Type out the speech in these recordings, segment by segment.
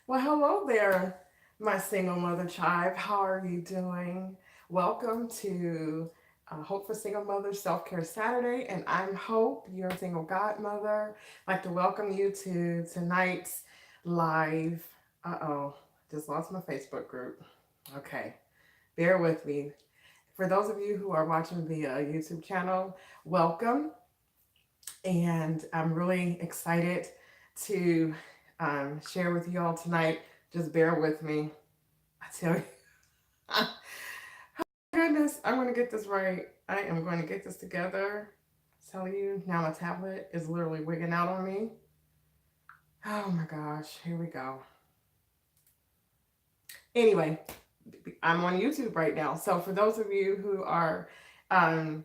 Well, hello there, my single mother tribe. How are you doing? Welcome to Hope for Single Mothers Self Care Saturday, and I'm Hope, your single godmother. I'd like to welcome you to tonight's live. Just lost my Facebook group. Okay, bear with me. For those of you who are watching the YouTube channel, welcome, and I'm really excited to share with you all tonight. Just bear with me. I tell you, goodness, I'm going to get this right. I am going to get this together. I tell you, now my tablet is literally wigging out on me. Oh my gosh, here we go. Anyway, I'm on YouTube right now. So for those of you who are um,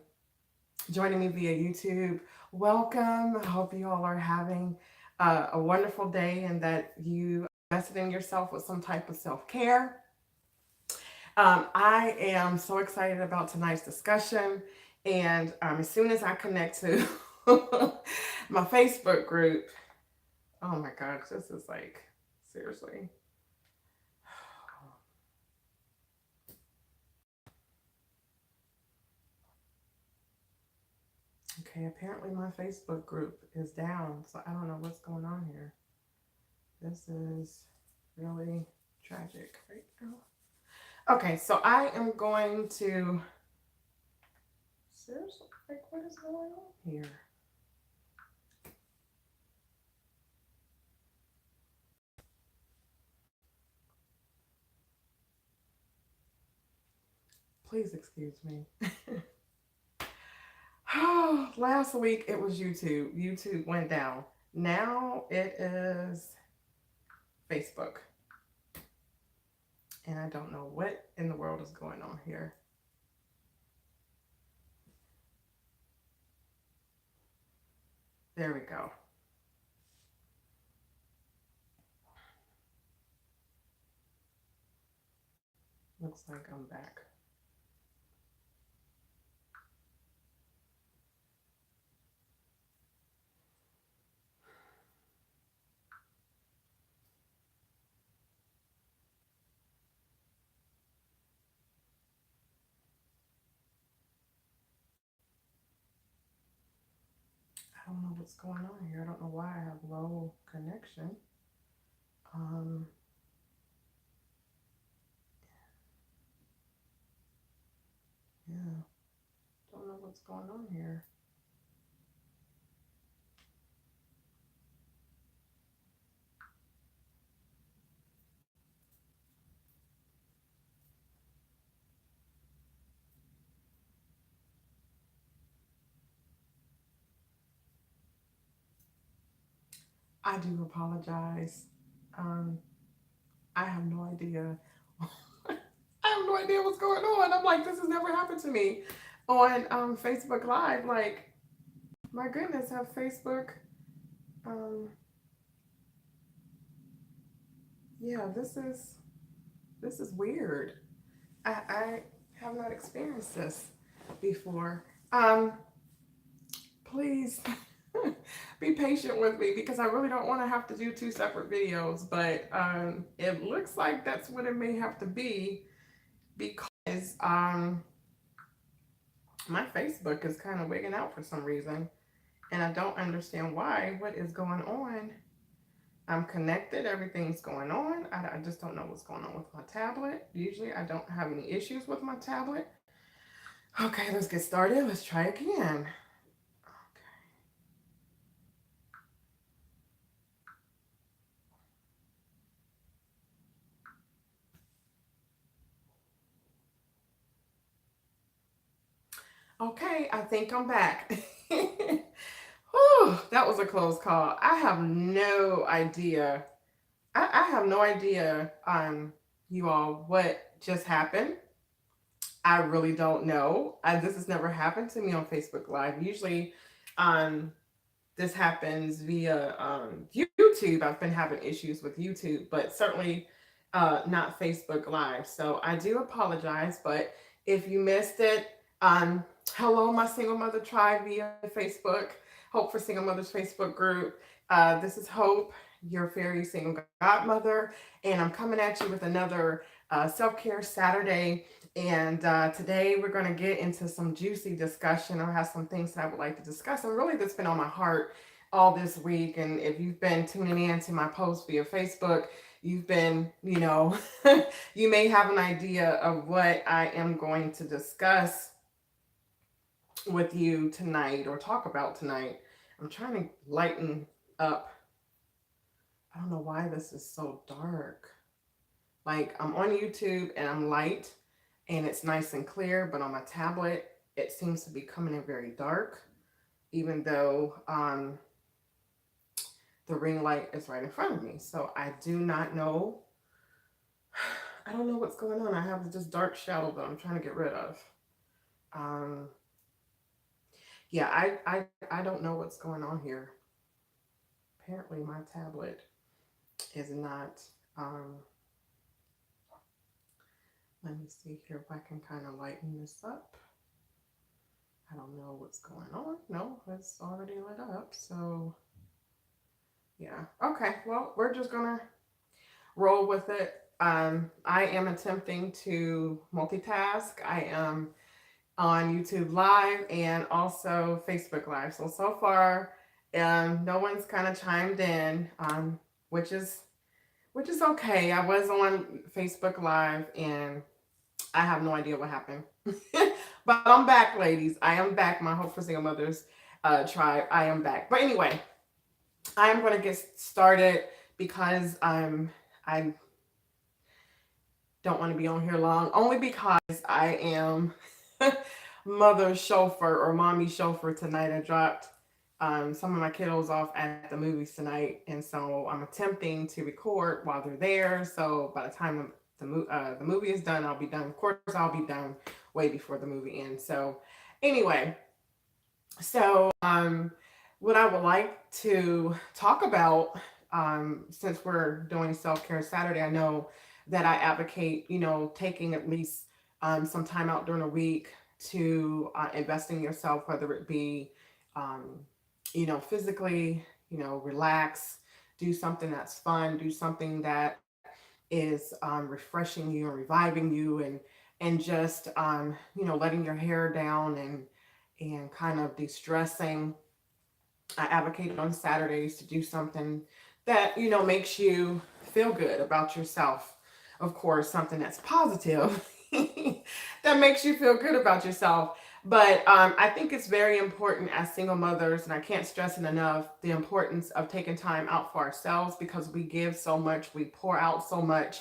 joining me via YouTube, welcome. I hope you all are having a wonderful day and that you invested in yourself with some type of self care. I am so excited about tonight's discussion. And as soon as I connect to my Facebook group, oh my gosh, this is like, seriously. Okay, apparently my Facebook group is down, so I don't know what's going on here. This is really tragic right now. Okay, so I am going to, seriously, like what is going on here? Please excuse me. Last week it was YouTube. YouTube went down. Now it is Facebook. And I don't know what in the world is going on here. There we go. Looks like I'm back. I don't know what's going on here. I don't know why I have low connection. Um, yeah, don't know what's going on here. I do apologize. Um, I have no idea. I have no idea what's going on. I'm like, this has never happened to me on Facebook Live. Like, my goodness, have Facebook. Um, yeah, this is weird. I have not experienced this before. Please be patient with me because I really don't want to have to do two separate videos, but it looks like that's what it may have to be because my Facebook is kind of wigging out for some reason, and I don't understand why. What is going on? I'm connected, everything's going on. I just don't know what's going on with my tablet. Usually, I don't have any issues with my tablet. Okay, let's get started. Let's try again. Okay, I think I'm back. Whew, that was a close call. I have no idea. I have no idea, you all, what just happened. I really don't know. This has never happened to me on Facebook Live. Usually, um, this happens via YouTube. I've been having issues with YouTube, but certainly not Facebook Live. So I do apologize. But if you missed it, hello, my single mother tribe via Facebook, Hope for Single Mothers Facebook group. This is Hope, your fairy single godmother, and I'm coming at you with another self care Saturday. And today we're going to get into some juicy discussion. I have some things that I would like to discuss, and really that's been on my heart all this week. And if you've been tuning in to my posts via Facebook, you've been, you may have an idea of what I am going to discuss with you tonight or talk about tonight. I'm trying to lighten up. I don't know why this is so dark. Like I'm on YouTube and I'm light and it's nice and clear, but on my tablet it seems to be coming in very dark, even though the ring light is right in front of me. So I do not know. I don't know what's going on. I have this dark shadow that I'm trying to get rid of. Um, yeah, I don't know what's going on here. Apparently my tablet is not. Um, Let me see here if I can kind of lighten this up. I don't know what's going on. No, it's already lit up. So, yeah. Okay. Well, we're just going to roll with it. I am attempting to multitask. I am on YouTube Live and also Facebook Live. So far, no one's kind of chimed in, which is okay. I was on Facebook Live and I have no idea what happened. But I'm back, ladies. I am back. My Hope for Single Mothers tribe. I am back. But anyway, I am going to get started because I don't want to be on here long. Only because I am mother chauffeur or mommy chauffeur tonight. I dropped some of my kiddos off at the movies tonight, and so I'm attempting to record while they're there. So by the time the movie is done, I'll be done. Of course, I'll be done way before the movie ends. So anyway, so what I would like to talk about, since we're doing Self Care Saturday, I know that I advocate, taking at least some time out during the week to invest in yourself, whether it be, um, physically, relax, do something that's fun, do something that is refreshing you and reviving you, and just letting your hair down and kind of de-stressing. I advocate on Saturdays to do something that, makes you feel good about yourself. Of course, something that's positive that makes you feel good about yourself. But I think it's very important as single mothers, and I can't stress it enough, the importance of taking time out for ourselves because we give so much, we pour out so much.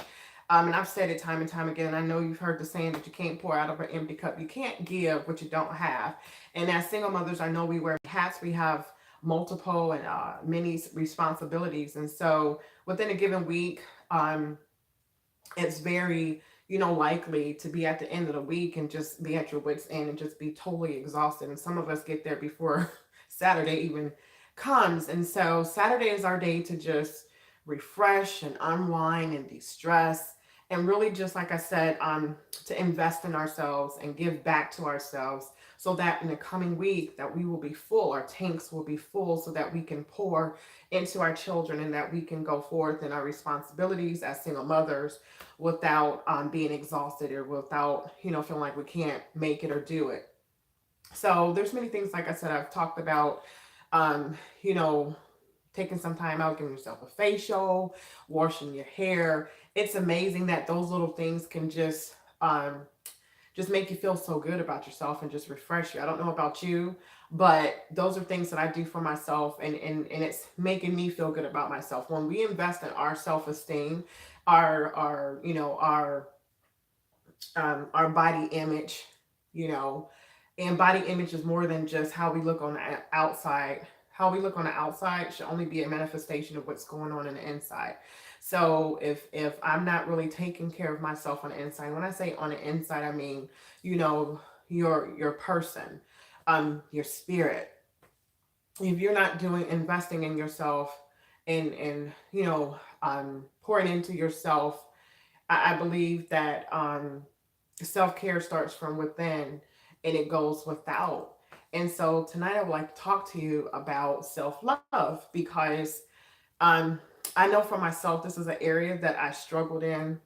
And I've said it time and time again. I know you've heard the saying that you can't pour out of an empty cup. You can't give what you don't have. And as single mothers, I know we wear hats. We have multiple and many responsibilities. And so within a given week, it's very, likely to be at the end of the week and just be at your wits' end and just be totally exhausted. And some of us get there before Saturday even comes. And so Saturday is our day to just refresh and unwind and de-stress. And really, just like I said, to invest in ourselves and give back to ourselves so that in the coming week that we will be full, our tanks will be full so that we can pour into our children and that we can go forth in our responsibilities as single mothers without being exhausted or without, feeling like we can't make it or do it. So there's many things, like I said, I've talked about, um, you know, taking some time out, giving yourself a facial, washing your hair. It's amazing that those little things can just make you feel so good about yourself and just refresh you. I don't know about you, but those are things that I do for myself, and it's making me feel good about myself. When we invest in our self-esteem, our body image, you know, and body image is more than just how we look on the outside. How we look on the outside should only be a manifestation of what's going on in the inside. So if I'm not really taking care of myself on the inside, when I say on the inside, I mean, you know, your person, your spirit. If you're not doing investing in yourself and pouring into yourself, I believe that self-care starts from within and it goes without. And so tonight I would like to talk to you about self-love because um I know for myself, this is an area that I struggled in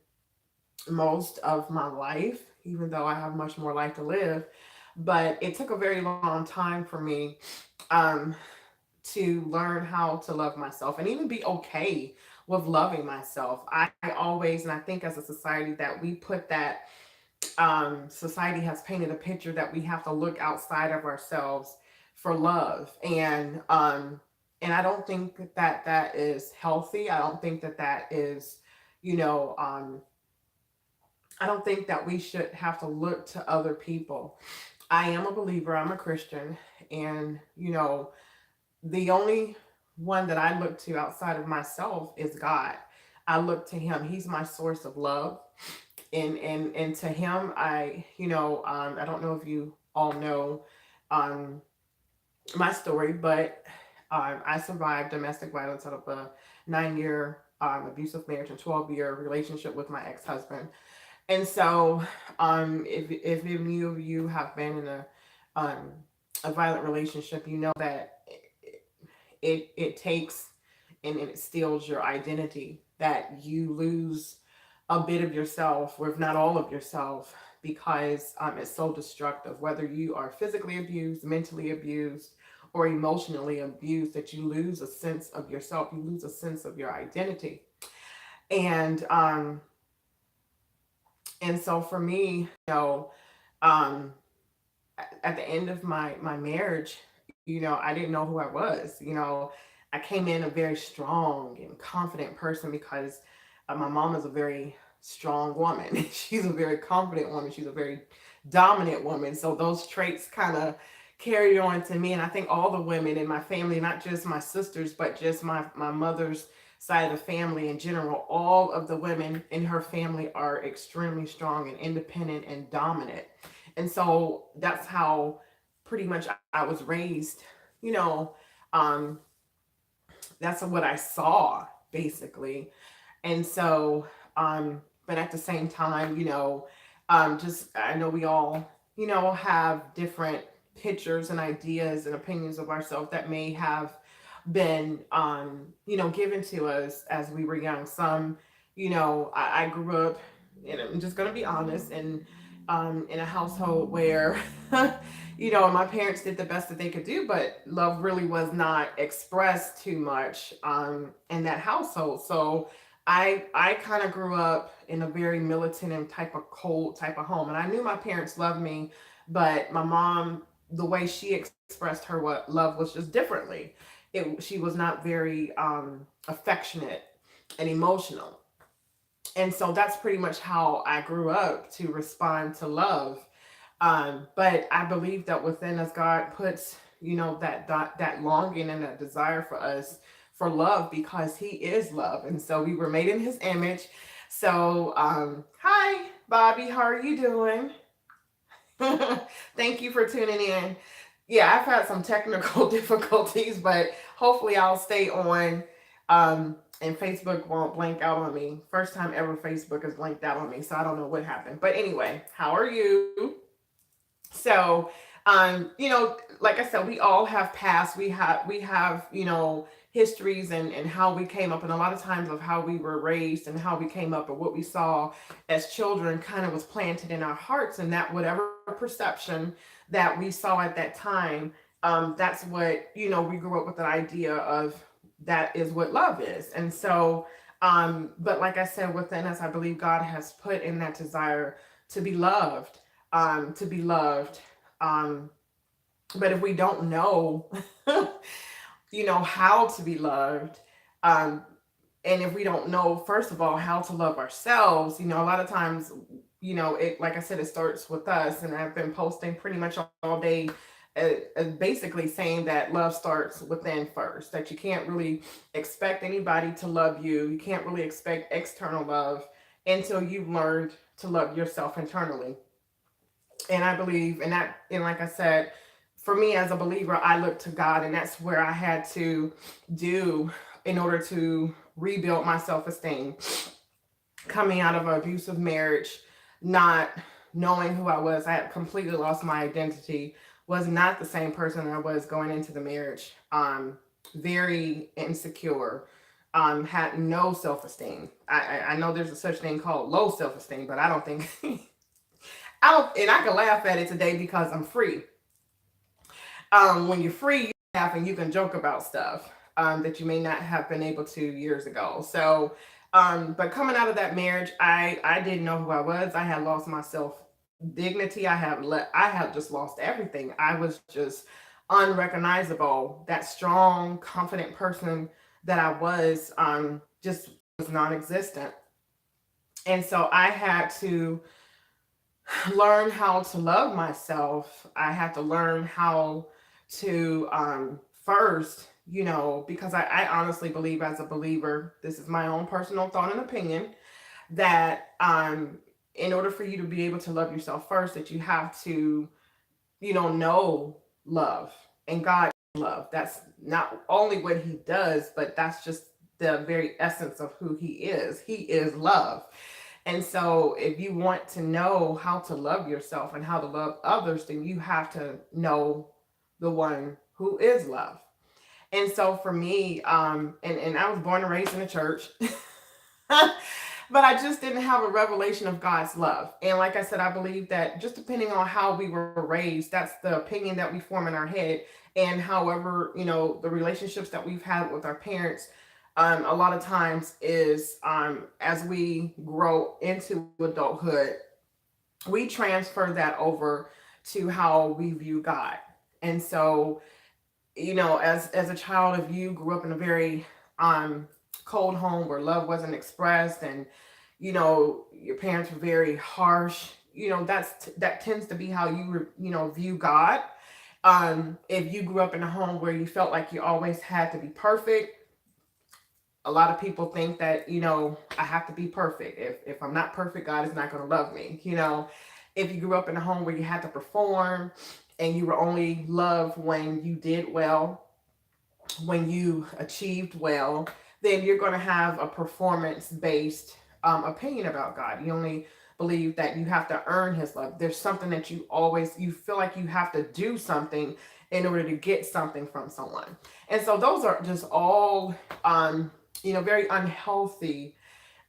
most of my life, even though I have much more life to live. But it took a very long time for me um, to learn how to love myself and even be okay with loving myself. I always, and I think as a society, that we put that society has painted a picture that we have to look outside of ourselves for love, and I don't think that that is healthy. I don't think that that is, you know, I don't think that we should have to look to other people. I am a believer. I'm a Christian, and the only one that I look to outside of myself is God. I look to Him. He's my source of love, and to Him, I don't know if you all know um, my story, but I survived domestic violence out of a 9 year abusive marriage and 12-year relationship with my ex husband. And so, if any of you have been in um, a violent relationship, you know that it takes and it steals your identity, that you lose a bit of yourself, or if not all of yourself, because it's so destructive. Whether you are physically abused, mentally abused, or emotionally abused, that you lose a sense of yourself, you lose a sense of your identity. And and so for me, um, at the end of my marriage, I didn't know who I was. I came in a very strong and confident person because my mom is a very strong woman. She's a very confident woman. She's a very dominant woman. So those traits kind of carried on to me. And I think all the women in my family, not just my sisters, but just my mother's side of the family in general, all of the women in her family are extremely strong and independent and dominant. And so that's how pretty much I was raised. You know, um, that's what I saw basically. And so, but at the same time, just I know we all, have different pictures and ideas and opinions of ourselves that may have been, given to us as we were young. Some, I grew up, and I'm just going to be honest, in a household where, my parents did the best that they could do, but love really was not expressed too much in that household. So I kind of grew up in a very militant and type of cold type of home, and I knew my parents loved me, but my mom, the way she expressed her what love was just differently. She was not very affectionate and emotional, and so that's pretty much how I grew up to respond to love. But I believe that within us, God puts, that longing and that desire for us for love, because He is love, and so we were made in His image. So, hi, Bobby, how are you doing? Thank you for tuning in. Yeah, I've had some technical difficulties, but hopefully I'll stay on. And Facebook won't blank out on me. First time ever Facebook has blanked out on me, so I don't know what happened. But anyway, how are you? So, like I said, we all have past. We have histories and how we came up, and a lot of times of how we were raised and how we came up and what we saw as children kind of was planted in our hearts, and that whatever perception that we saw at that time, that's what we grew up with the idea of that is what love is, and so. But like I said, within us, I believe God has put in that desire to be loved, to be loved. Um, but if we don't know, how to be loved, um, and if we don't know, first of all, how to love ourselves, a lot of times, it, like I said, it starts with us. And I've been posting pretty much all day, basically saying that love starts within first, that you can't really expect anybody to love you. You can't really expect external love until you've learned to love yourself internally. And I believe, and like I said, for me as a believer, I look to God, and that's where I had to do in order to rebuild my self-esteem, coming out of an abusive marriage, not knowing who I was. I had completely lost my identity, was not the same person I was going into the marriage. Very insecure, had no self-esteem. I know there's a such thing called low self-esteem, but I don't think I don't, and I can laugh at it today because I'm free. When you're free, you laugh and you can joke about stuff that you may not have been able to years ago. So, but coming out of that marriage, I didn't know who I was. I had lost my self dignity. I had just lost everything. I was just unrecognizable. That strong, confident person that I was just was non-existent. And so I had to learn how to love myself. I had to learn how to first, because I honestly believe, as a believer, this is my own personal thought and opinion, that in order for you to be able to love yourself first, that you have to, know love and God love. That's not only what he does, but that's just the very essence of who he is. He is love. And so, if you want to know how to love yourself and how to love others, then you have to know the one who is love. And so, for me, and I was born and raised in a church, but I just didn't have a revelation of God's love. And like I said, I believe that just depending on how we were raised, that's the opinion that we form in our head. And however, the relationships that we've had with our parents, a lot of times is as we grow into adulthood, we transfer that over to how we view God. And so, as a child, if you grew up in a very cold home where love wasn't expressed, and your parents were very harsh, that tends to be how view God. If you grew up in a home where you felt like you always had to be perfect, a lot of people think that, I have to be perfect. If I'm not perfect, God is not going to love me. If you grew up in a home where you had to perform and you were only loved when you did well, when you achieved well, then you're going to have a performance based opinion about God. You only believe that you have to earn his love. There's something that you feel like you have to do something in order to get something from someone. And so those are just all, very unhealthy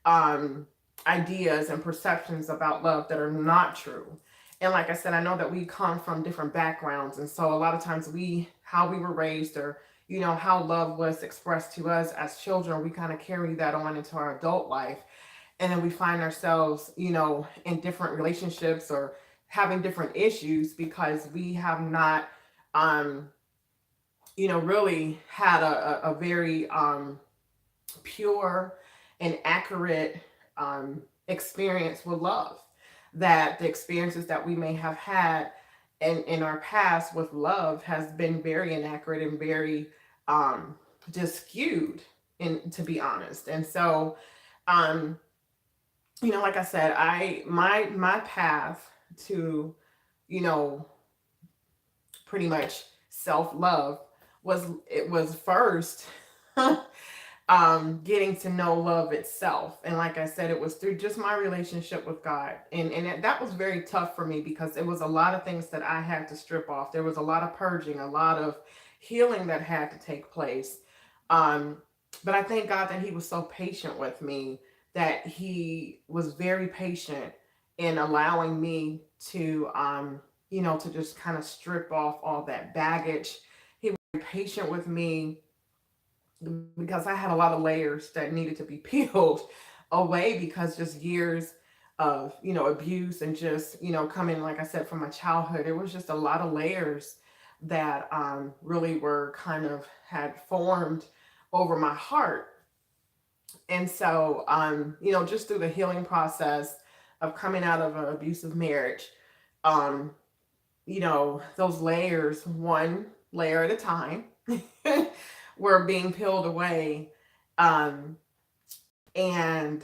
um, ideas and perceptions about love that are not true. And like I said, I know that we come from different backgrounds. And so a lot of times how we were raised, or, how love was expressed to us as children, we kind of carry that on into our adult life. And then we find ourselves, in different relationships or having different issues because we have not, um, really had a very pure and accurate experience with love. That the experiences that we may have had in our past with love has been very inaccurate and very um, just skewed, to be honest. And so, um, like I said, my path to, you know, pretty much self love was first getting to know love itself. And like I said, it was through just my relationship with God. And that was very tough for me because it was a lot of things that I had to strip off. There was a lot of purging, a lot of healing that had to take place. Um, but I thank God that He was so patient with me, that He was very patient in allowing me to, to just kind of strip off all that baggage. He was very patient with me because I had a lot of layers that needed to be peeled away because just years of, abuse and just, coming, like I said, from my childhood. It was just a lot of layers that really were kind of had formed over my heart. And so, just through the healing process of coming out of an abusive marriage, um, those layers, one layer at a time, were being peeled away. Um, and,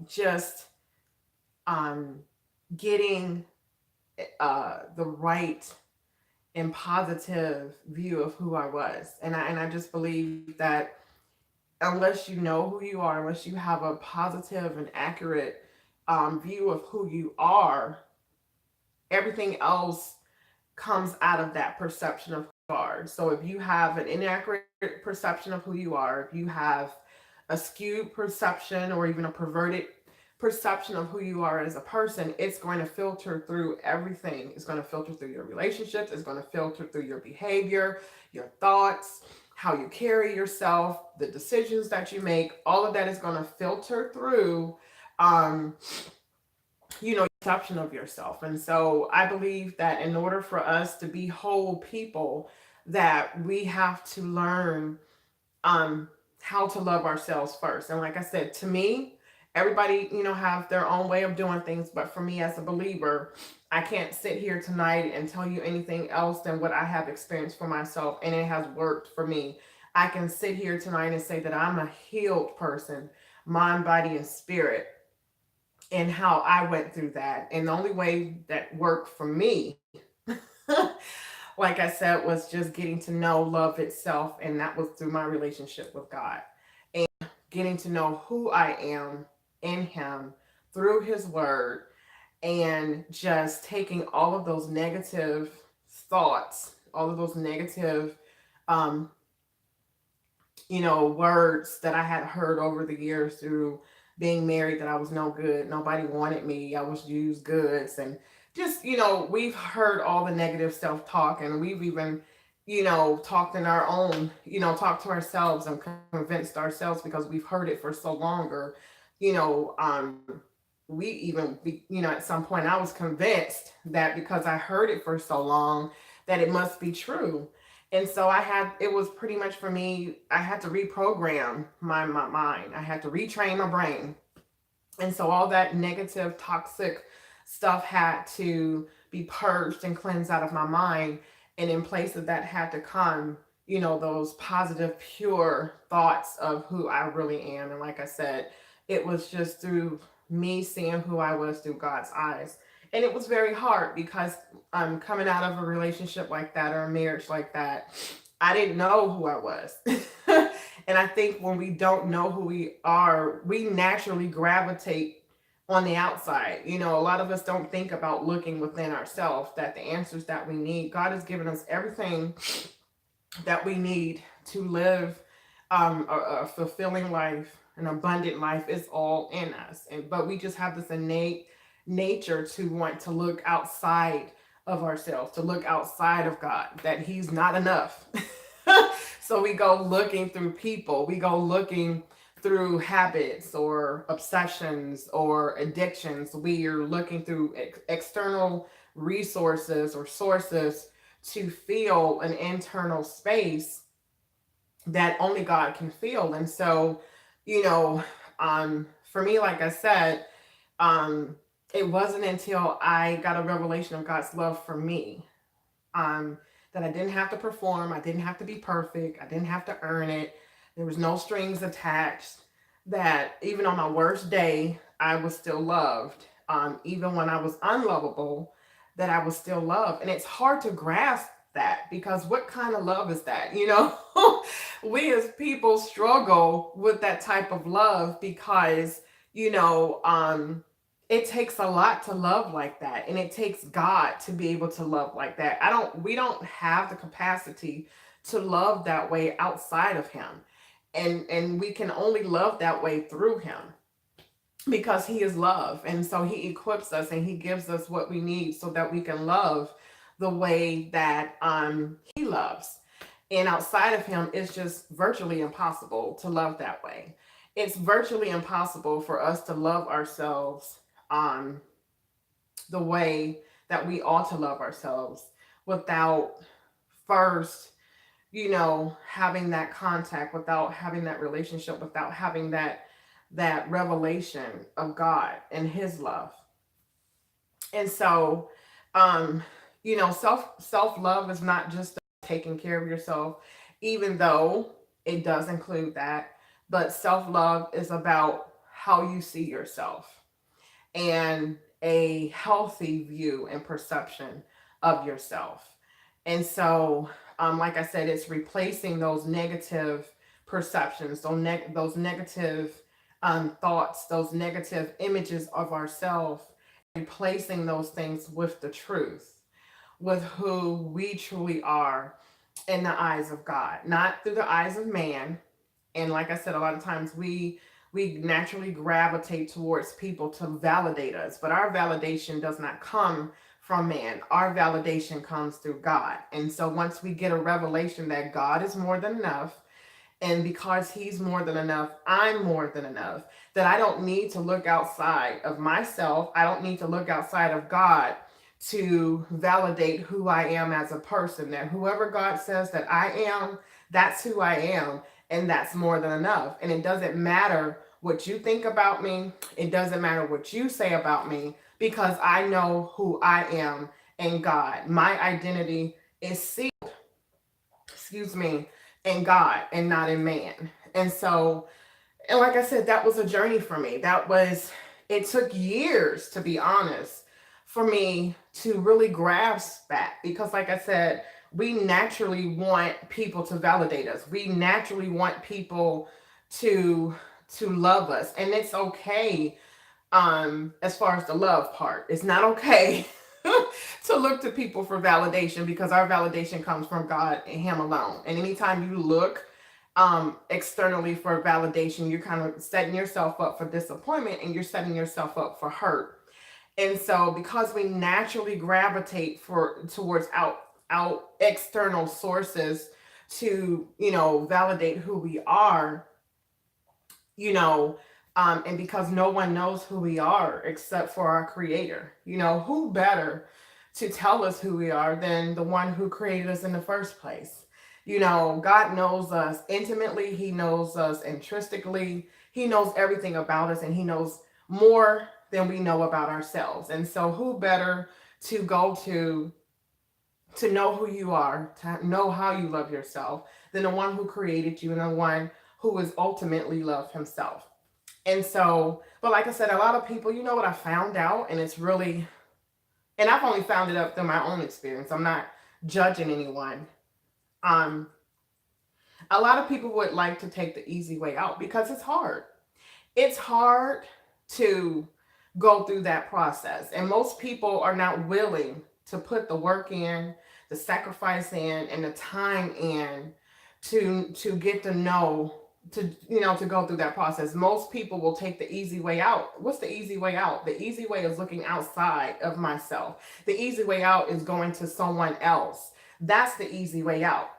just um, getting the right and positive view of who I was. And I just believe that unless you know who you are, unless you have a positive and accurate view of who you are, everything else comes out of that perception of who are. So if you have an inaccurate perception of who you are, if you have a skewed perception or even a perverted perception of who you are as a person, it's going to filter through everything. It's going to filter through your relationships, it's going to filter through your behavior, your thoughts, how you carry yourself, the decisions that you make. All of that is going to filter through um perception of yourself. And so I believe that in order for us to be whole people, that we have to learn um how to love ourselves first. And like I said, to me, everybody, have their own way of doing things, but for me as a believer, I can't sit here tonight and tell you anything else than what I have experienced for myself, and it has worked for me. I can sit here tonight and say that I'm a healed person, mind, body, and spirit, and how I went through that. And the only way that worked for me, like I said, was just getting to know love itself. And that was through my relationship with God, and getting to know who I am in Him through His Word, and just taking all of those negative thoughts, all of those negative um, words that I had heard over the years through being married, that I was no good, nobody wanted me, I was used goods, and just, we've heard all the negative self talk, and we've even, talked in our own, talked to ourselves and convinced ourselves because we've heard it for so longer, you know, um, we even, at some point I was convinced that because I heard it for so long that it must be true. And so it was pretty much for me, I had to reprogram my mind. I had to retrain my brain. And so all that negative, toxic stuff had to be purged and cleansed out of my mind. And in place of that had to come, those positive, pure thoughts of who I really am. And like I said, it was just through me seeing who I was through God's eyes. And it was very hard because I'm coming out of a relationship like that or a marriage like that. I didn't know who I was. And I think when we don't know who we are, we naturally gravitate on the outside. A lot of us don't think about looking within ourselves, that the answers that we need, God has given us everything that we need to live a fulfilling life, an abundant life is all in us. But we just have this innate nature to want to look outside of ourselves, to look outside of God, that He's not enough. So we go looking through people, we go looking through habits or obsessions or addictions. We are looking through external resources or sources to fill an internal space that only God can fill. And so, for me, like I said, um, it wasn't until I got a revelation of God's love for me, um, that I didn't have to perform, I didn't have to be perfect, I didn't have to earn it. There was no strings attached. That even on my worst day, I was still loved. Even when I was unlovable, that I was still loved. And it's hard to grasp that, because what kind of love is that? We as people struggle with that type of love because, you know, um, it takes a lot to love like that, and it takes God to be able to love like that. We don't have the capacity to love that way outside of Him. And we can only love that way through Him, because He is love. And so He equips us and He gives us what we need so that we can love the way that He loves. And outside of Him, it's just virtually impossible to love that way. It's virtually impossible for us to love ourselves um, the way that we ought to love ourselves without first, having that contact, without having that relationship, without having that revelation of God and His love. And so, um, self love is not just taking care of yourself, even though it does include that. But self love is about how you see yourself, and a healthy view and perception of yourself. And so, like I said, it's replacing those negative perceptions, those negative thoughts, those negative images of ourselves, replacing those things with the truth, with who we truly are, in the eyes of God, not through the eyes of man. And like I said, a lot of times we naturally gravitate towards people to validate us, but our validation does not come from man. Our validation comes through God. And so once we get a revelation that God is more than enough, and because he's more than enough, I'm more than enough, that I don't need to look outside of myself. I don't need to look outside of God to validate who I am as a person. That whoever God says that I am, that's who I am. And that's more than enough. And it doesn't matter what you think about me, it doesn't matter what you say about me, because I know who I am in God. My identity is sealed, excuse me, in God and not in man. And so, and like I said, that was a journey for me. It took years, to be honest, for me to really grasp that. Because, like I said, we naturally want people to validate us. We naturally want people to love us. And it's okay, as far as the love part. It's not okay to look to people for validation, because our validation comes from God and him alone. And anytime you look externally for validation, you're kind of setting yourself up for disappointment, and you're setting yourself up for hurt. And so because we naturally gravitate for towards out external sources to, validate who we are, you know, and because no one knows who we are except for our creator. Who better to tell us who we are than the one who created us in the first place? God knows us intimately, he knows us intrinsically, he knows everything about us, and he knows more than we know about ourselves. And so who better to go to know who you are, to know how you love yourself, than the one who created you and the one who is ultimately love himself. And so, but like I said, a lot of people, what I found out, and it's really, and I've only found it up through my own experience. I'm not judging anyone. Um, a lot of people would like to take the easy way out because it's hard. It's hard to go through that process. And most people are not willing to put the work in, the sacrifice in, and the time in to get to know, to go through that process. Most people will take the easy way out. What's the easy way out? The easy way is looking outside of myself. The easy way out is going to someone else. That's the easy way out.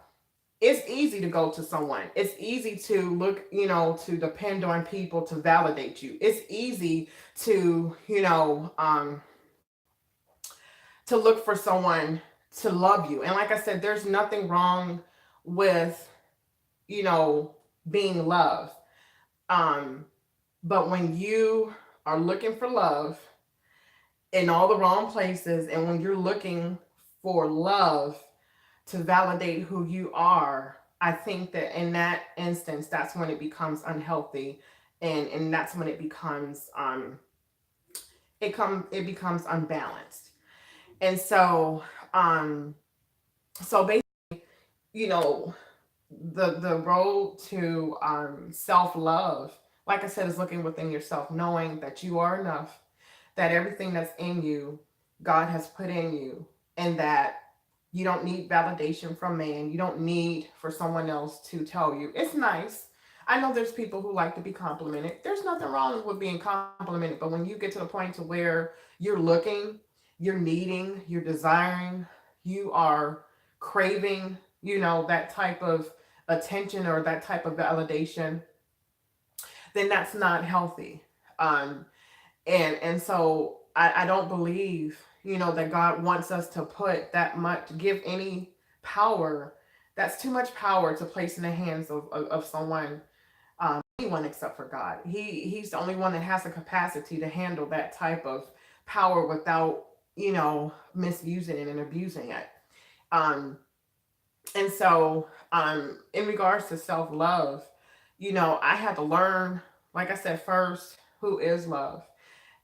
It's easy to go to someone. It's easy to look, to depend on people to validate you. It's easy to, to look for someone to love you. And like I said, there's nothing wrong with, you know, being loved. Um, but when you are looking for love in all the wrong places, and when you're looking for love to validate who you are, I think that in that instance, that's when it becomes unhealthy, and that's when it becomes unbalanced. And um, so basically, you know, the road to self love, like I said, is looking within yourself, knowing that you are enough, that everything that's in you, God has put in you, and that you don't need validation from man. You don't need for someone else to tell you. It's nice. I know there's people who like to be complimented. There's nothing wrong with being complimented, but when you get to the point to where you're looking, you're needing, you're desiring, you are craving, that type of attention or that type of validation, then that's not healthy. Um, and so I don't believe, that God wants us to put that much, give any power. That's too much power to place in the hands of someone, anyone except for God. He's the only one that has the capacity to handle that type of power without, misusing it and abusing it. Um, and so, in regards to self love, I had to learn, like I said, first, who is love.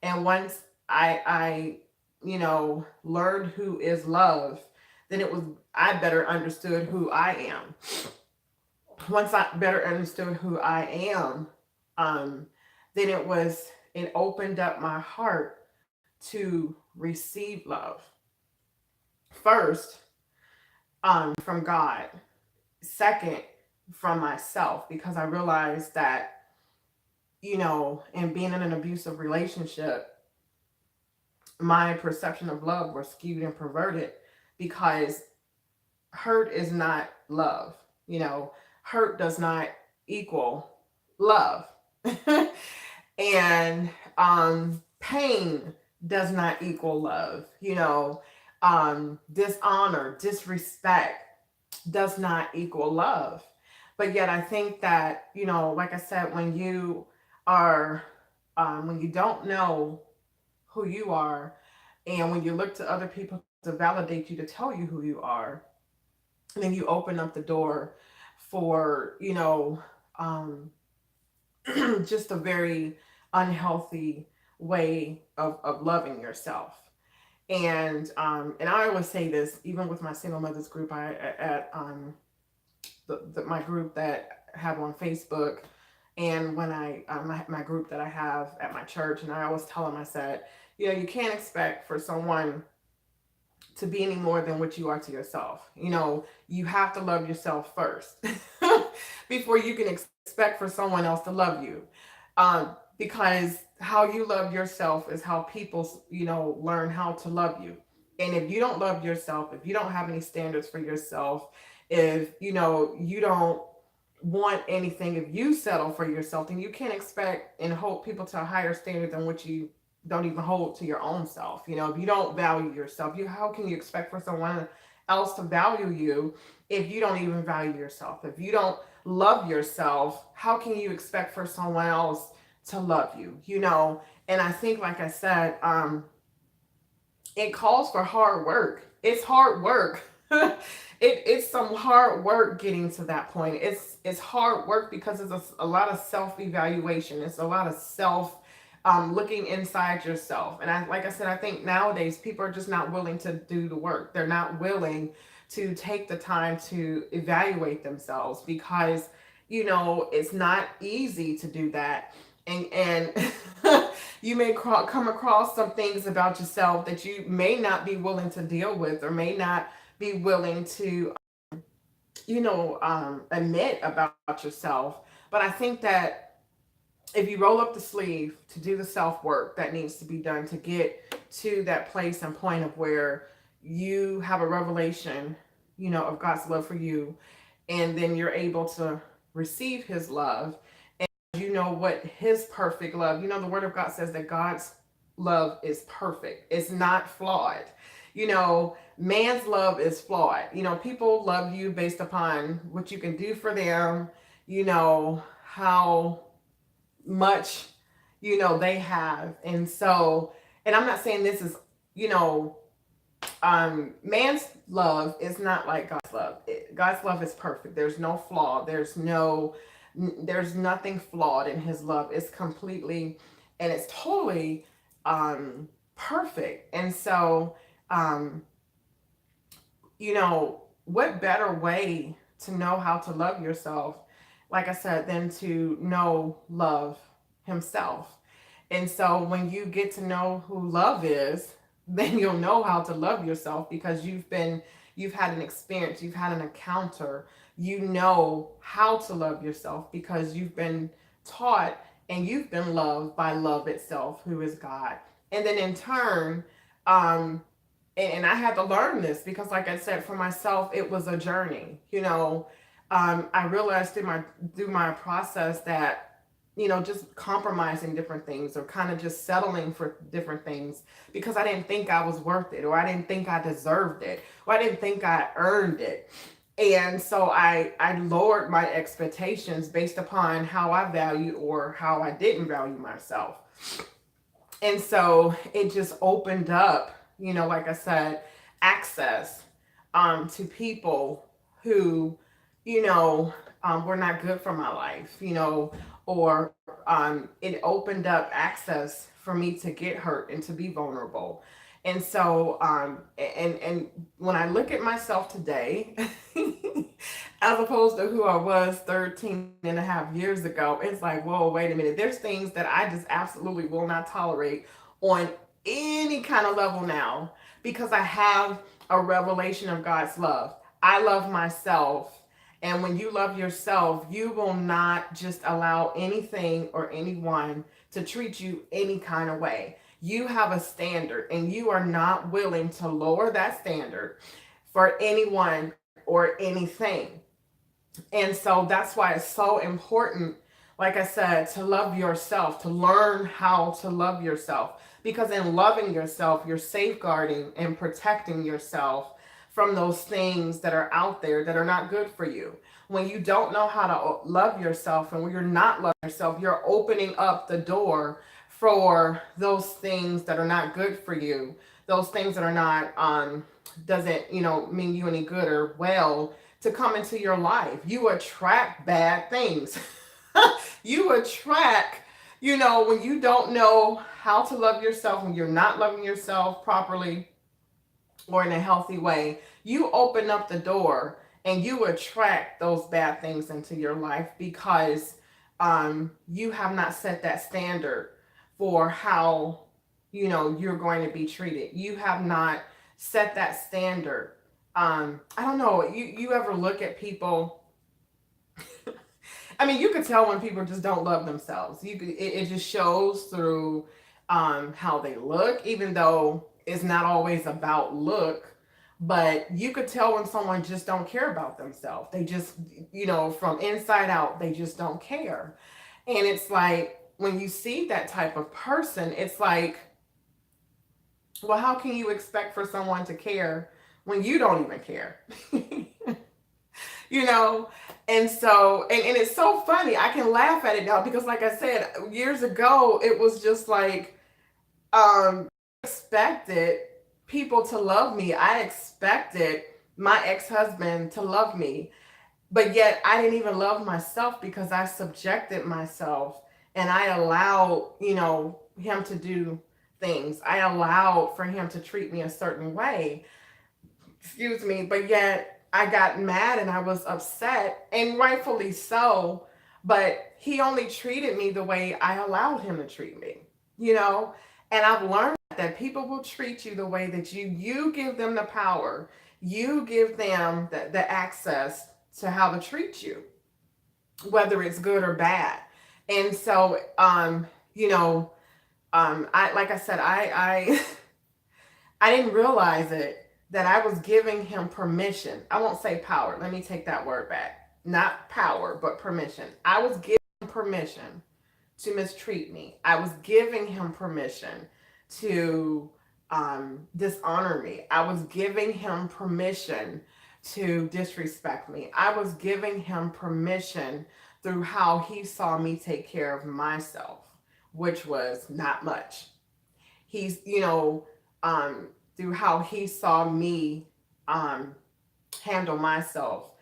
And once I learned who is love, then I better understood who I am. Once I better understood who I am, um, then it opened up my heart to receive love. First, from God. Second, from myself, because I realized that, in being in an abusive relationship, my perception of love was skewed and perverted because hurt is not love. Hurt does not equal love. And pain does not equal love. Dishonor, disrespect does not equal love. But yet, I think that, like I said, are, when you don't know who you are, and when you look to other people to validate you, to tell you who you are, then you open up the door for, just a very unhealthy way of loving yourself. And I always say this, even with my single mothers group, I at my group that I have on Facebook, and when my group that I have at my church, and I always tell them, I said, you can't expect for someone to be any more than what you are to yourself. You have to love yourself first before you can expect for someone else to love you. Because how you love yourself is how people, learn how to love you. And if you don't love yourself, if you don't have any standards for yourself, if, you don't want anything, if you settle for yourself, then you can't expect and hold people to a higher standard than what you don't even hold to your own self. If you don't value yourself, how can you expect for someone else to value you if you don't even value yourself? If you don't love yourself, how can you expect for someone else to love you? And I think, like I said, it calls for hard work. It's hard work. It's some hard work getting to that point. It's hard work because it's a lot of self evaluation. It's a lot of self looking inside yourself. And like I said, I think nowadays people are just not willing to do the work. They're not willing to take the time to evaluate themselves because it's not easy to do that. And you may come across some things about yourself that you may not be willing to deal with, or may not be willing to admit about yourself. But I think that if you roll up the sleeve to do the self work that needs to be done to get to that place and point of where you have a revelation, of God's love for you, and then you're able to receive His love, what His perfect love, the Word of God says that God's love is perfect. It's not flawed. Man's love is flawed. People love you based upon what you can do for them, how much they have. And I'm not saying this is, man's love is not like God's love. God's love is perfect. There's no flaw. There's nothing flawed in His love. It's completely and it's totally perfect. And so um what better way to know how to love yourself, like I said, than to love Himself. And so when you get to know who love is, then you'll know how to love yourself, because you've had an experience, you've had an encounter, you know how to love yourself because you've been taught and you've been loved by love itself, who is God. And then in turn, and I had to learn this because, like I said, for myself, it was a journey. I realized through my process that, just compromising different things, or kind of just settling for different things because I didn't think I was worth it, or I didn't think I deserved it, or I didn't think I earned it. And so I lowered my expectations based upon how I valued or how I didn't value myself. And so it just opened up, like I said, access to people who, were not good for my life, or it opened up access for me to get hurt and to be vulnerable. And so, and when I look at myself today, as opposed to who I was 13 and a half years ago, it's like, whoa, wait a minute. There's things that I just absolutely will not tolerate on any kind of level now because I have a revelation of God's love. I love myself. And when you love yourself, you will not just allow anything or anyone to treat you any kind of way. You have a standard, and you are not willing to lower that standard for anyone or anything. And so that's why it's so important, like I said, to love yourself, to learn how to love yourself. Because in loving yourself, you're safeguarding and protecting yourself from those things that are out there that are not good for you. When you don't know how to love yourself and when you're not loving yourself, you're opening up the door for those things that are not good for you, those things that are not doesn't mean you any good or well to come into your life. You attract bad things. You attract, when you don't know how to love yourself, when you're not loving yourself properly or in a healthy way, you open up the door and you attract those bad things into your life because you have not set that standard for how you're going to be treated. You have not set that standard. I don't know. You ever look at people? I mean, you could tell when people just don't love themselves. It just shows through how they look, even though it's not always about look. But you could tell when someone just don't care about themselves. They just, from inside out, they just don't care. And it's like when you see that type of person, it's like, well, how can you expect for someone to care when you don't even care? you know and so and it's so funny. I can laugh at it now because, like I said, years ago it was just like expected people to love me. I expected my ex-husband to love me, but yet I didn't even love myself because I subjected myself and I allowed him to do things. I allowed for him to treat me a certain way, excuse me, but yet I got mad and I was upset, and rightfully so. But he only treated me the way I allowed him to treat me, you know? And I've learned that people will treat you the way that you give them the power, you give them the access to how to treat you, whether it's good or bad. And so, you know, I like I said, I didn't realize it that I was giving him permission. I won't say power. Let me take that word back. Not power, but permission. I was giving him permission to mistreat me. I was giving him permission to dishonor me. I was giving him permission to disrespect me. I was giving him permission through how he saw me take care of myself, which was not much. He's, through how he saw me um, handle myself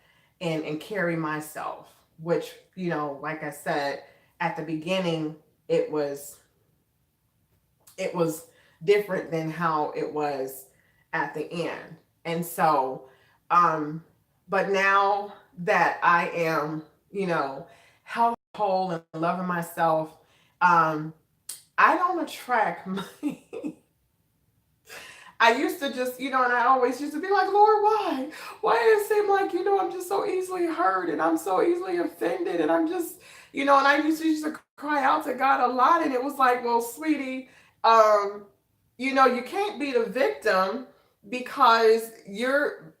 and carry myself, which, like I said at the beginning, it was it was different than how it was at the end. And so, um, but now that I am, healthy, whole, and loving myself, um, I don't attract money. I used to just, and I always used to be like, Lord, why? Why does it seem like, I'm just so easily hurt and I'm so easily offended and I'm just, and I used to cry out to God a lot. And it was like, well, sweetie, um, you can't be the victim because you're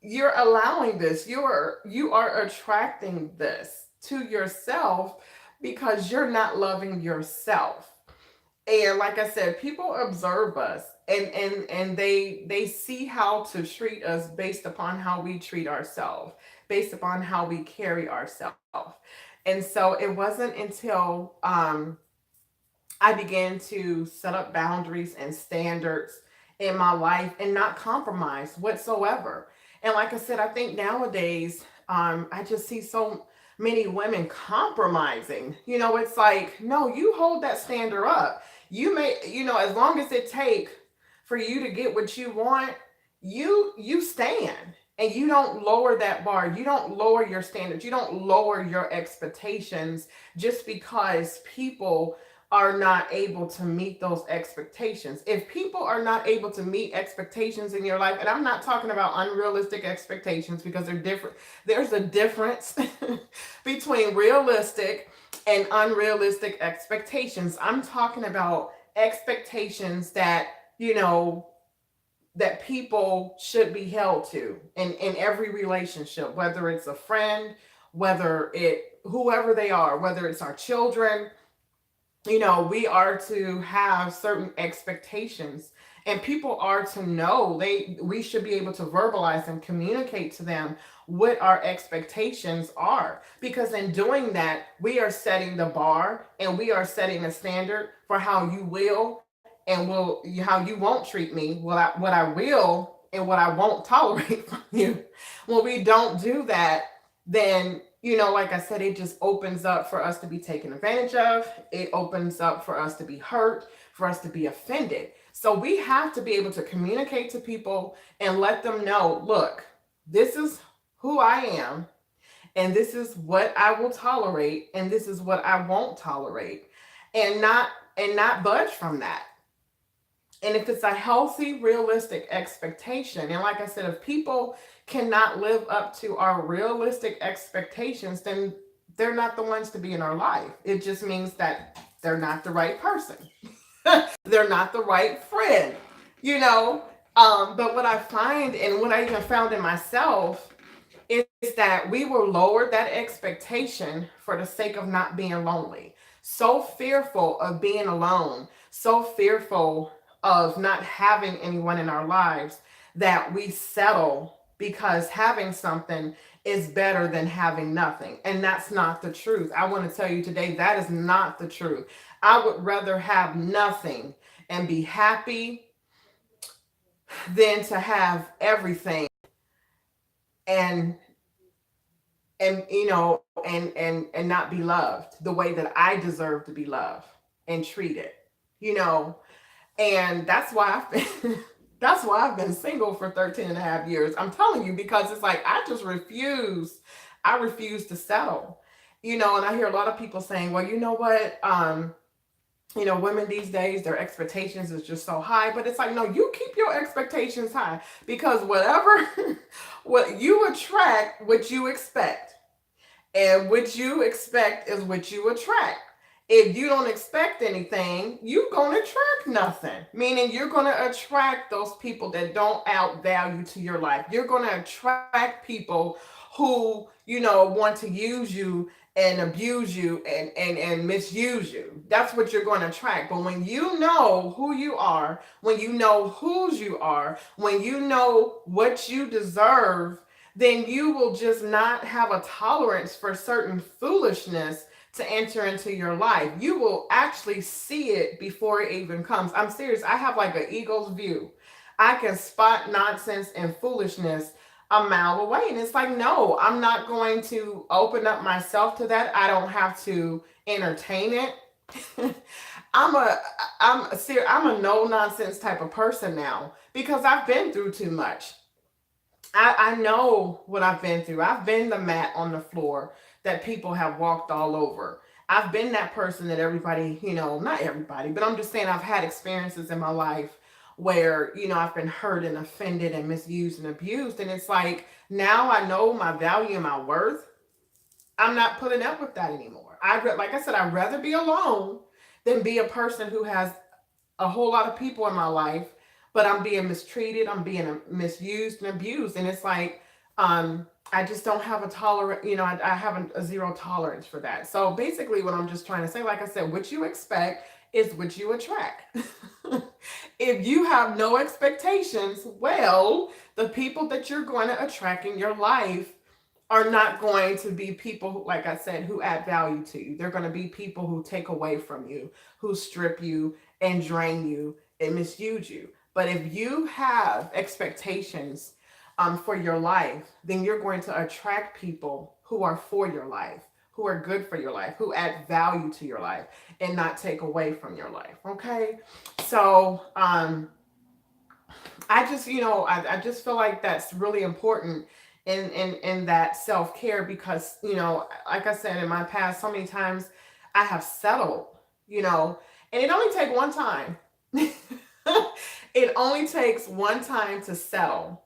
allowing this. You are attracting this to yourself because you're not loving yourself. And like I said, people observe us and they see how to treat us based upon how we treat ourselves, based upon how we carry ourselves. And so it wasn't until I began to set up boundaries and standards in my life and not compromise whatsoever. And like I said, I think nowadays, I just see so many women compromising. It's like, no, you hold that standard up. You may, as long as it take for you to get what you want, you stand and you don't lower that bar. You don't lower your standards. You don't lower your expectations just because people are not able to meet those expectations. If people are not able to meet expectations in your life, and I'm not talking about unrealistic expectations because they're different, there's a difference between realistic and unrealistic expectations. I'm talking about expectations that, you know, that people should be held to in every relationship, whether it's a friend, whether it whoever they are, whether it's our children. You know, we are to have certain expectations, and people are to know, they we should be able to verbalize and communicate to them what our expectations are, because in doing that we are setting the bar and we are setting a standard for how you will and will how you won't treat me, what I will and what I won't tolerate from you. When we don't do that, then, you know, like I said, it just opens up for us to be taken advantage of. It opens up for us to be hurt, for us to be offended. So we have to be able to communicate to people and let them know, look, this is who I am, and this is what I will tolerate, and this is what I won't tolerate, and not budge from that. And if it's a healthy, realistic expectation, and like I said, if people cannot live up to our realistic expectations, then they're not the ones to be in our life. It just means that they're not the right person. They're not the right friend, you know. But what I find, and what I even found in myself, is that we will lower that expectation for the sake of not being lonely. So fearful of being alone, so fearful of not having anyone in our lives that we settle because having something is better than having nothing. And that's not the truth. I want to tell you today that is not the truth. I would rather have nothing and be happy than to have everything and and not be loved the way that I deserve to be loved and treated, you know. And that's why I've been that's why I've been single for 13 and a half years. I'm telling you, because it's like I just refuse. I refuse to settle. You know, and I hear a lot of people saying, well, you know what, you know, women these days, their expectations is just so high. But it's like, no, you keep your expectations high, because whatever what you attract, what you expect. And what you expect is what you attract. If you don't expect anything, you're going to attract nothing. Meaning you're going to attract those people that don't add value to your life. You're going to attract people who, you know, want to use you and abuse you and misuse you. That's what you're going to attract. But when you know who you are, when you know whose you are, when you know what you deserve, then you will just not have a tolerance for certain foolishness to enter into your life. You will actually see it before it even comes. I'm serious. I have like an eagle's view. I can spot nonsense and foolishness a mile away. And it's like, no, I'm not going to open up myself to that. I don't have to entertain it. I'm a I'm a no nonsense type of person now because I've been through too much. I know what I've been through. I've been the mat on the floor that people have walked all over. I've been that person that everybody, you know, not everybody, but I'm just saying I've had experiences in my life where, you know, I've been hurt and offended and misused and abused. And it's like, now I know my value and my worth. I'm not putting up with that anymore. Like I said, I'd rather be alone than be a person who has a whole lot of people in my life, but I'm being mistreated, I'm being misused and abused. And it's like, I just don't have a tolerance, you know, I have a zero tolerance for that. So basically, what I'm just trying to say, like I said, what you expect is what you attract. If you have no expectations, well, the people that you're going to attract in your life are not going to be people, like I said, who add value to you. They're going to be people who take away from you, who strip you and drain you and misuse you. But if you have expectations for your life, then you're going to attract people who are for your life, who are good for your life, who add value to your life and not take away from your life. Okay. So, I just, you know, I just feel like that's really important in that self care because, you know, like I said in my past, so many times I have settled, you know, and it only takes one time. It only takes one time to settle.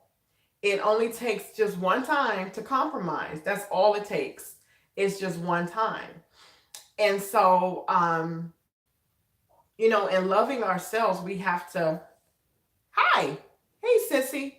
It only takes just one time to compromise. That's all it takes. It's just one time. And so, in loving ourselves, we have to, hi, hey, sissy.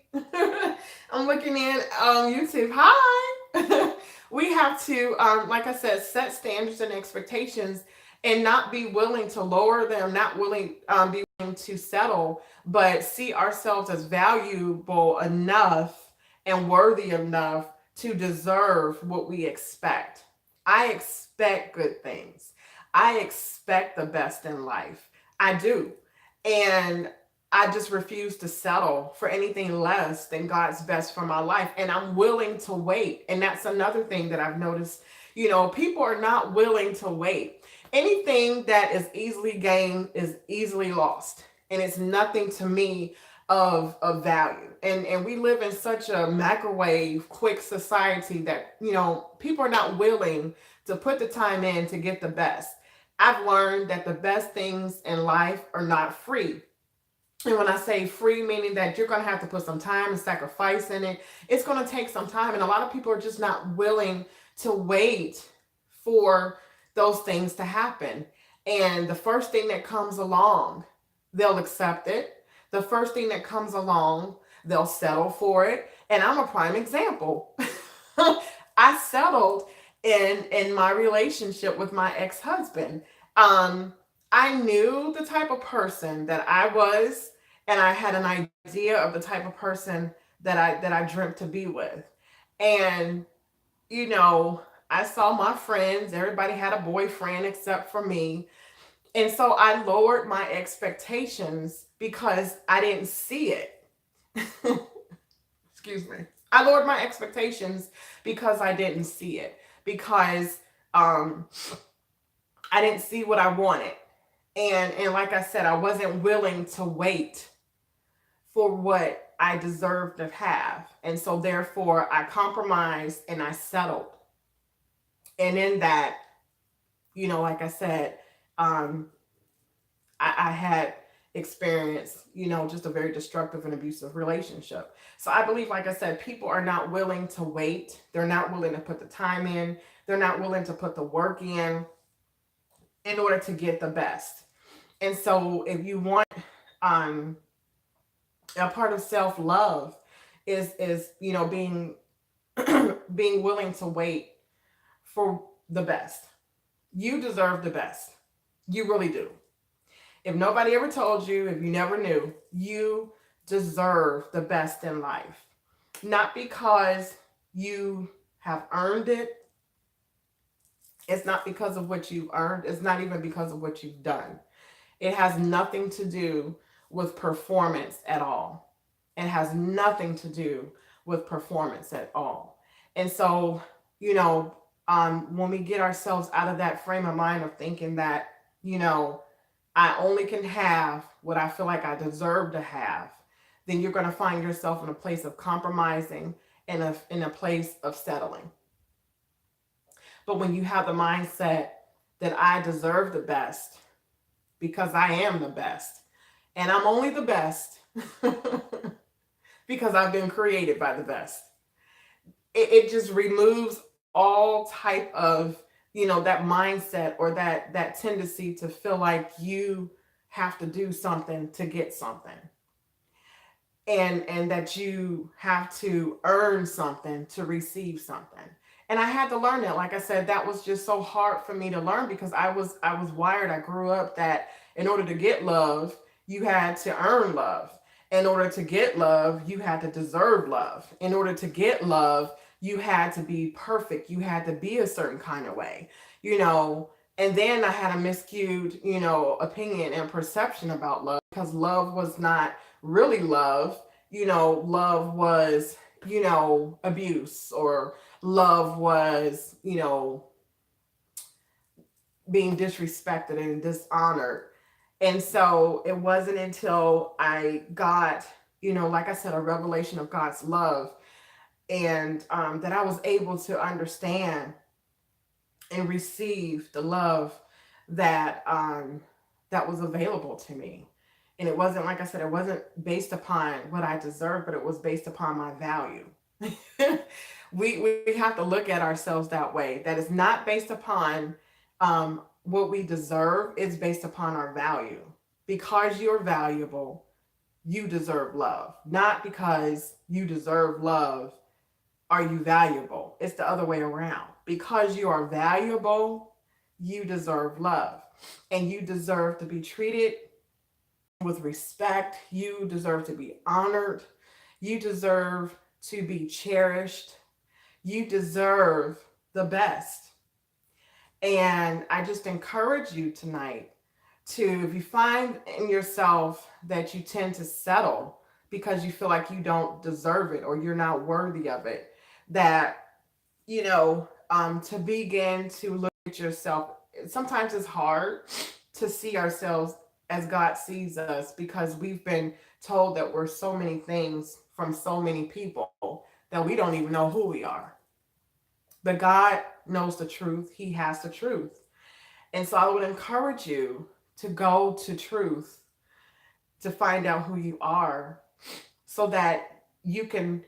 I'm looking in YouTube. Hi. We have to, like I said, set standards and expectations and not be willing to lower them, not willing, be willing to settle, but see ourselves as valuable enough and worthy enough to deserve what we expect. I expect good things. I expect the best in life. I do. And I just refuse to settle for anything less than God's best for my life. And I'm willing to wait. And that's another thing that I've noticed. People are not willing to wait. Anything that is easily gained is easily lost. And it's nothing to me of value. And we live in such a microwave, quick society that, people are not willing to put the time in to get the best. I've learned that the best things in life are not free. And when I say free, meaning that you're going to have to put some time and sacrifice in it, it's going to take some time. And a lot of people are just not willing to wait for those things to happen. And the first thing that comes along, they'll accept it. The first thing that comes along, they'll settle for it. And I'm a prime example. I settled in my relationship with my ex-husband. Um, I knew the type of person that I was, and I had an idea of the type of person that I dreamt to be with. And you know, I saw my friends, everybody had a boyfriend except for me. And so I lowered my expectations because I didn't see it. Excuse me. I lowered my expectations because I didn't see it. Because um, I didn't see what I wanted. And like I said, I wasn't willing to wait for what I deserved to have. And so therefore I compromised and I settled. And in that, like I said, um, I had experienced, just a very destructive and abusive relationship. So I believe, like I said, people are not willing to wait. They're not willing to put the time in. They're not willing to put the work in order to get the best. And so if you want, um, a part of self love is being being willing to wait for the best. You deserve the best. You really do. If nobody ever told you, if you never knew, you deserve the best in life. Not because you have earned it. It's not because of what you've earned. It's not even because of what you've done. It has nothing to do with performance at all. It has nothing to do with performance at all. And so, you know, when we get ourselves out of that frame of mind of thinking that, you know, I only can have what I feel like I deserve to have, then you're going to find yourself in a place of compromising and in a place of settling. But when you have the mindset that I deserve the best because I am the best, and I'm only the best because I've been created by the best, it just removes all type of, that mindset or that tendency to feel like you have to do something to get something, and that you have to earn something to receive something. And I had to learn that. Like I said, that was just so hard for me to learn because I was wired. I grew up that in order to get love, you had to earn love. In order to get love, you had to deserve love. In order to get love, you had to be perfect. You had to be a certain kind of way, you know. And then I had a miscued, opinion and perception about love because love was not really love. Love was, abuse, or love was, being disrespected and dishonored. And so it wasn't until I got, like I said, a revelation of God's love, and that I was able to understand and receive the love that that was available to me. And it wasn't, like I said, it wasn't based upon what I deserved, but it was based upon my value. We have to look at ourselves that way. That is not based upon what we deserve. It's based upon our value. Because you're valuable, you deserve love. Not because you deserve love are you valuable. It's the other way around. Because you are valuable, you deserve love. And you deserve to be treated with respect. You deserve to be honored. You deserve to be cherished. You deserve the best. And I just encourage you tonight to, if you find in yourself that you tend to settle because you feel like you don't deserve it or you're not worthy of it, that, to begin to look at yourself. Sometimes it's hard to see ourselves as God sees us because we've been told that we're so many things from so many people that we don't even know who we are. But God knows the truth, He has the truth. And so I would encourage you to go to truth to find out who you are so that you can,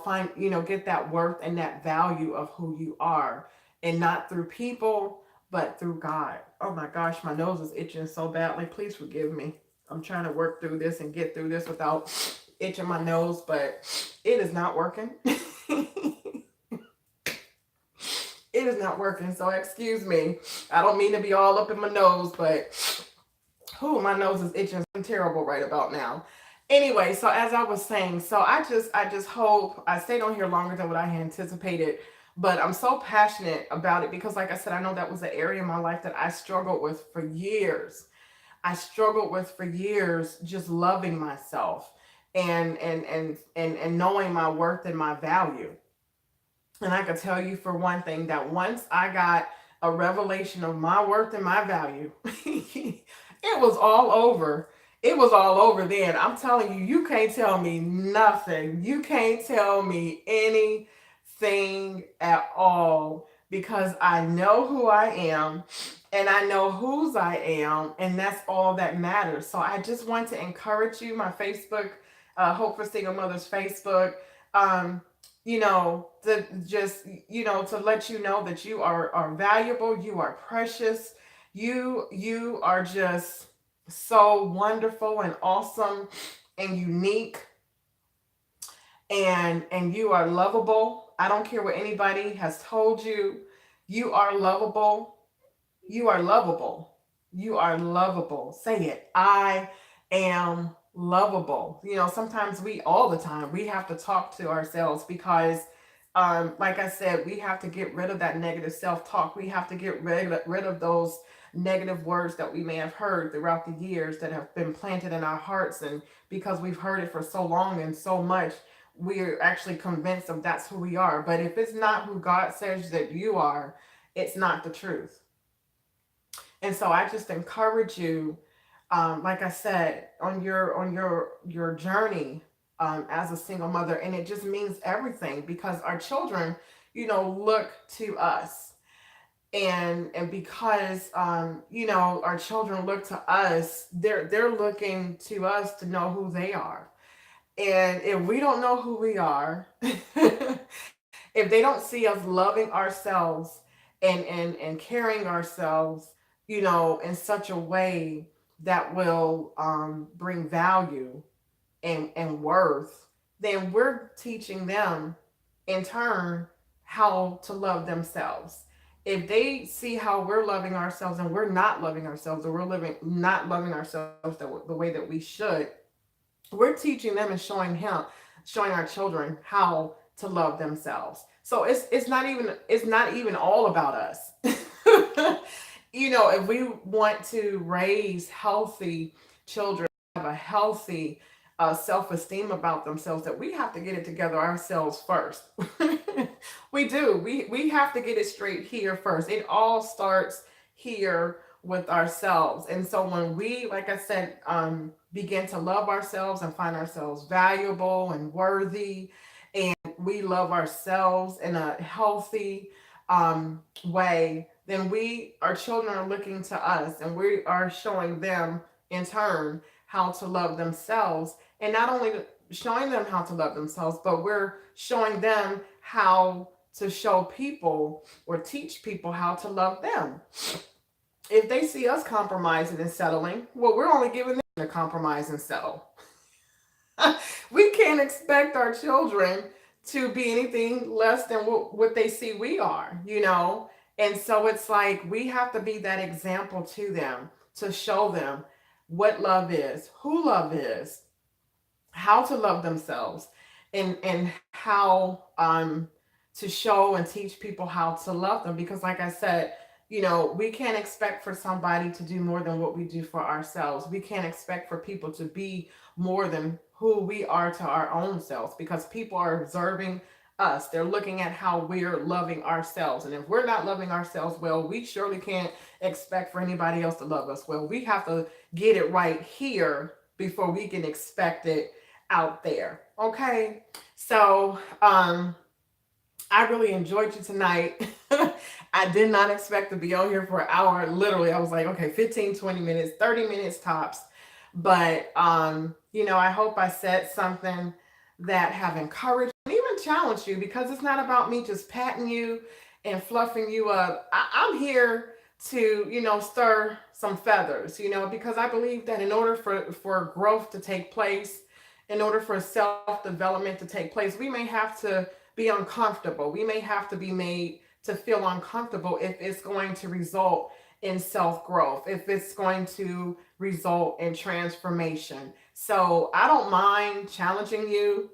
find, get that worth and that value of who you are, and not through people, but through God. Oh my gosh, my nose is itching so badly. Please forgive me. I'm trying to work through this and get through this without itching my nose, but it is not working. It is not working. So excuse me. I don't mean to be all up in my nose, but my nose is itching terrible right about now. Anyway, so as I was saying, so I just hope I stayed on here longer than what I had anticipated, but I'm so passionate about it because, like I said, I know that was an area in my life that I struggled with for years. I struggled with for years just loving myself and knowing my worth and my value. And I can tell you for one thing that once I got a revelation of my worth and my value, it was all over. It was all over then. I'm telling you, you can't tell me nothing. You can't tell me anything at all because I know who I am and I know whose I am, and that's all that matters. So I just want to encourage you, my Facebook, Hope for Single Mothers Facebook. Um, to just, to let you know that you are valuable, you are precious, you are just so wonderful and awesome and unique, and you are lovable. I don't care what anybody has told you. You are lovable. You are lovable. You are lovable. Say it. I am lovable. Sometimes all the time, we have to talk to ourselves because, like I said, we have to get rid of that negative self talk. We have to get rid of those negative words that we may have heard throughout the years that have been planted in our hearts. And because we've heard it for so long and so much, we're actually convinced of that's who we are. But if it's not who God says that you are, it's not the truth. And so I just encourage you, like I said, on your journey as a single mother, and it just means everything because our children, look to us, and because our children look to us, they're looking to us to know who they are. And if we don't know who we are, if they don't see us loving ourselves and carrying ourselves, in such a way that will bring value and worth, then we're teaching them in turn how to love themselves. If they see how we're loving ourselves and we're not loving ourselves, or we're living not loving ourselves the way that we should, we're teaching them and showing our children how to love themselves. So it's not even all about us. If we want to raise healthy children, have a healthy self-esteem about themselves, that we have to get it together ourselves first. We do. We have to get it straight here first. It all starts here with ourselves. And so when we, like I said, begin to love ourselves and find ourselves valuable and worthy, and we love ourselves in a healthy way, then our children are looking to us, and we are showing them in turn how to love themselves. And not only showing them how to love themselves, but we're showing them how to show people or teach people how to love them. If they see us compromising and settling, well, we're only giving them to compromise and settle. We can't expect our children to be anything less than what they see we are, you know? And so it's like we have to be that example to them, to show them what love is, who love is, how to love themselves, and how to show and teach people how to love them. Because like I said, you know, we can't expect for somebody to do more than what we do for ourselves. We can't expect for people to be more than who we are to our own selves, because people are observing us. They're looking at how we're loving ourselves. And if we're not loving ourselves well, we surely can't expect for anybody else to love us well. We have to get it right here before we can expect it out there. Okay. So I really enjoyed you tonight. I did not expect to be on here for an hour. Literally, I was like, okay, 15, 20 minutes, 30 minutes tops. But you know, I hope I said something that have encouraged and even challenged you, because it's not about me just patting you and fluffing you up. I'm here to, you know, stir some feathers, you know, because I believe that in order for growth to take place, in order for self-development to take place, we may have to be uncomfortable. We may have to be made to feel uncomfortable if it's going to result in self growth, if it's going to result in transformation. So I don't mind challenging you.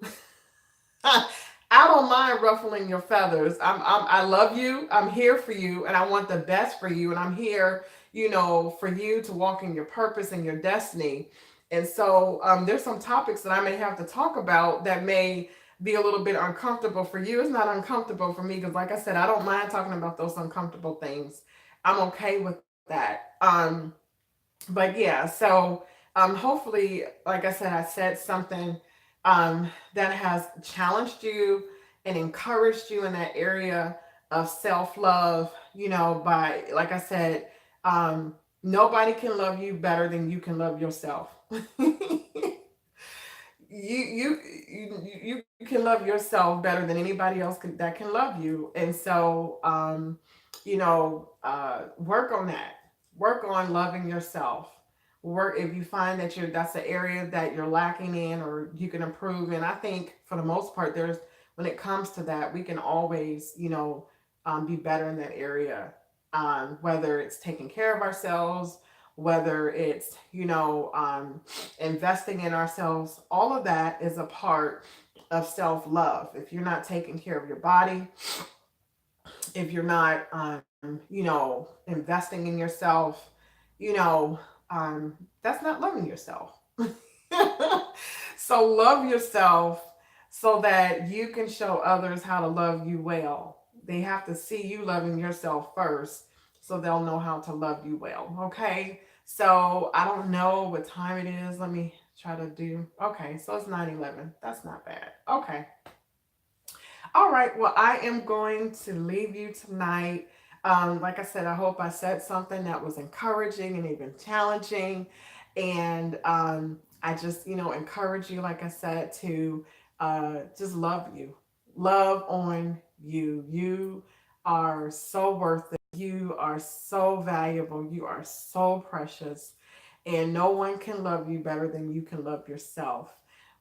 I don't mind ruffling your feathers. I love you. I'm here for you, and I want the best for you. And I'm here, you know, for you to walk in your purpose and your destiny. And so there's some topics that I may have to talk about that may be a little bit uncomfortable for you. It's not uncomfortable for me because, like I said, I don't mind talking about those uncomfortable things. I'm okay with that. But yeah, so hopefully, like I said, I said something that has challenged you and encouraged you in that area of self love. You know, by, like I said, nobody can love you better than you can love yourself. You can love yourself better than anybody else that can love you. And so you know, work on that. Work on loving yourself. Work if you find that that's the area that you're lacking in or you can improve. And I think for the most part, there's when it comes to that, we can always, you know, be better in that area. Whether it's taking care of ourselves, whether it's, you know, investing in ourselves, all of that is a part of self love. If you're not taking care of your body, if you're not, you know, investing in yourself, you know, that's not loving yourself. So love yourself so that you can show others how to love you well. They have to see you loving yourself first so they'll know how to love you well. Okay. So I don't know what time it is. Let me try to do. Okay. So it's 9:11. That's not bad. Okay. All right. Well, I am going to leave you tonight. Like I said, I hope I said something that was encouraging and even challenging. And I just, you know, encourage you, like I said, to just love you. Love on you. You are so worth it. You are so valuable. You are so precious. And no one can love you better than you can love yourself.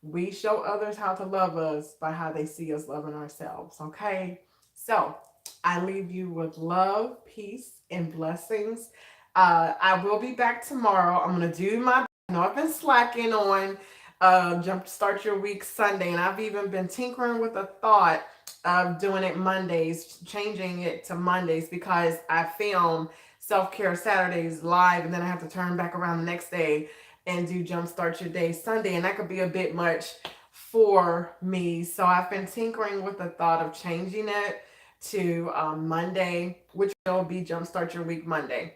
We show others how to love us by how they see us loving ourselves. Okay. So I leave you with love, peace, and blessings. I will be back tomorrow. I'm going to do my, I know I've been slacking on Jumpstart Your Week Sunday, and I've even been tinkering with the thought of doing it Mondays, changing it to Mondays because I film Self Care Saturdays live, and then I have to turn back around the next day and do Jumpstart Your Day Sunday, and that could be a bit much for me. So I've been tinkering with the thought of changing it to Monday, which will be Jumpstart Your Week Monday.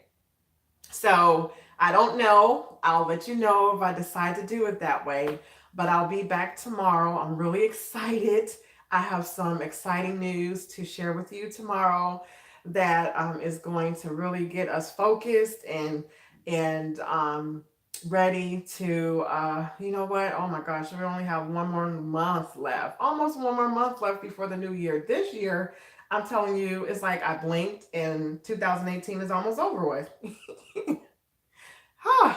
So I don't know. I'll let you know if I decide to do it that way. But I'll be back tomorrow. I'm really excited. I have some exciting news to share with you tomorrow. that is going to really get us focused and ready to you know what, oh my gosh, we only have one more month left, almost one more month left before the new year. This year, I'm telling you, it's like I blinked and 2018 is almost over with. Huh.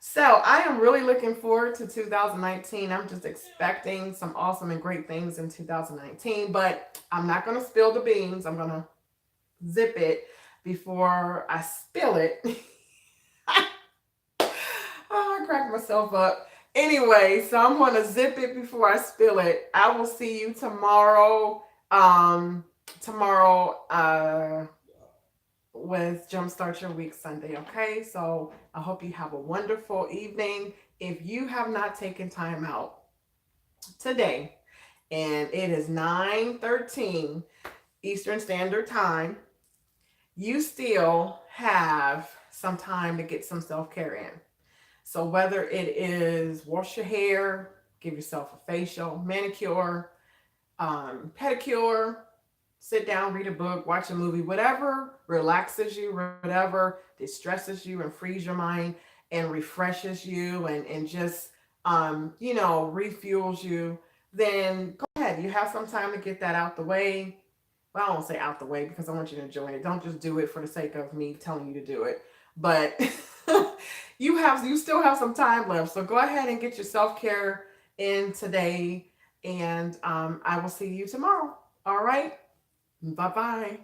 So I am really looking forward to 2019. I'm just expecting some awesome and great things in 2019, but I'm not going to spill the beans. I'm going to zip it before I spill it. Oh, I cracked myself up. Anyway, so I'm going to zip it before I spill it. I will see you tomorrow. Tomorrow, with Jumpstart Your Week Sunday. Okay, so I hope you have a wonderful evening. If you have not taken time out today, and it is 9:13 Eastern Standard Time, you still have some time to get some self-care in. So whether it is wash your hair, give yourself a facial, manicure, pedicure, sit down, read a book, watch a movie, whatever relaxes you, whatever distresses you and frees your mind and refreshes you and just, refuels you, then go ahead. You have some time to get that out the way. Well, I won't say out the way because I want you to enjoy it. Don't just do it for the sake of me telling you to do it. But you still have some time left. So go ahead and get your self-care in today. And I will see you tomorrow. All right. Bye bye.